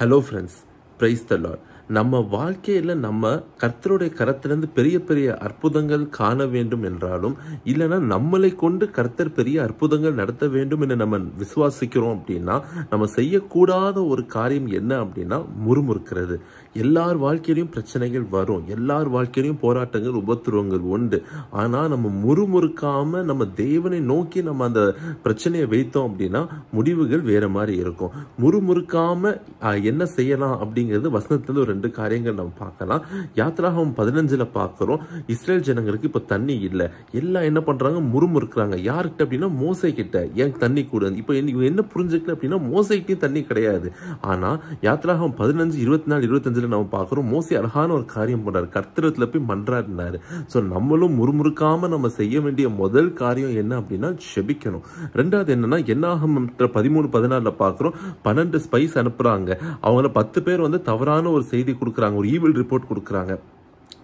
Hello friends, praise the Lord. நம்ம வாழ்க்கையில் நம்ம கர்த்தருடைய கரத்திலிருந்து பெரிய பெரிய அற்புதங்கள் காண வேண்டும் என்றாலும், இல்லைன்னா நம்மளை கொண்டு கர்த்தர் பெரிய அற்புதங்கள் நடத்த வேண்டும் என்று நம்ம விசுவாசிக்கிறோம் அப்படின்னா, நம்ம செய்யக்கூடாத ஒரு காரியம் என்ன அப்படின்னா முறுமுறுக்கிறது. எல்லார் வாழ்க்கையிலையும் பிரச்சனைகள் வரும், எல்லார் வாழ்க்கையிலையும் போராட்டங்கள் உபத்திரவங்கள் உண்டு. ஆனால் நம்ம முறுமுறுக்காம நம்ம தேவனை நோக்கி நம்ம அந்த பிரச்சனையை வைத்தோம் அப்படின்னா முடிவுகள் வேற மாதிரி இருக்கும். முறுமுறுக்காம என்ன செய்யலாம் அப்படிங்கிறது வசனத்துல ரெண்டு காரியங்கள் நம்ம பார்க்கலாம். யாத்ராகமம் 15 பார்க்கிறோம். இஸ்ரேல் ஜனங்களுக்கு இப்ப தண்ணி இல்லை. எல்லாம் என்ன பண்றாங்க, முறுமுறுக்கிறாங்க. யாருக்கிட்ட அப்படின்னா மோசே கிட்ட, ஏன் தண்ணி கூட. இப்ப என்ன புரிஞ்சுக்கல அப்படின்னா மோசைக்கிட்டையும் தண்ணி கிடையாது. ஆனா யாத்ராகமம் 15, 24, 25 நம்ம பார்க்கிறோம். மோசே அழகான ஒரு காரியம் பண்றாரு, கர்த்தரத்துல போய் மன்றாடினாரு. சோ நம்மளும் முறுமுறுக்காம நம்ம செய்ய வேண்டிய முதல் காரியம் என்ன அப்படின்னா ஜெபிக்கணும். ரெண்டாவது என்னன்னா என்னாகமம் 13, 14 பார்க்கிறோம். 12 ஸ்பைஸ் அனுப்புறாங்க. அவங்கள 10 பேர் தவறான ஒரு செய்தி கொடுக்குறாங்க, ஒரு ஈவில் ரிப்போர்ட் கொடுக்குறாங்க.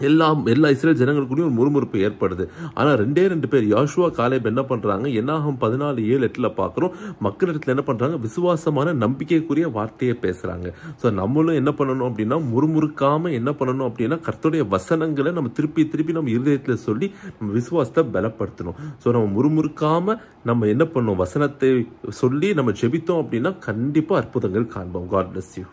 எல்லா இஸ்ரேல் ஜனங்களுக்குள்ளேயும் ஒரு முறுமுறுப்பு ஏற்படுது. ஆனா 2 பேர் யோசுவா காலேப் என்ன பண்றாங்க, என்னாகும் 14:7-8 பார்க்கிறோம். மக்களிடத்துல என்ன பண்றாங்க, விசுவாசமான நம்பிக்கைக்குரிய வார்த்தையை பேசுறாங்க. சோ நம்மளும் என்ன பண்ணணும் அப்படின்னா முறுமுறுக்காம என்ன பண்ணணும் அப்படின்னா கர்த்தருடைய வசனங்களை நம்ம திருப்பி நம்ம இருதயத்துல சொல்லி நம்ம விசுவாசத்தை பலப்படுத்தணும். சோ நம்ம முறுமுறுக்காம நம்ம என்ன பண்ணணும், வசனத்தை சொல்லி நம்ம ஜெபித்தோம் அப்படின்னா கண்டிப்பா அற்புதங்கள் காண்போம். God bless you.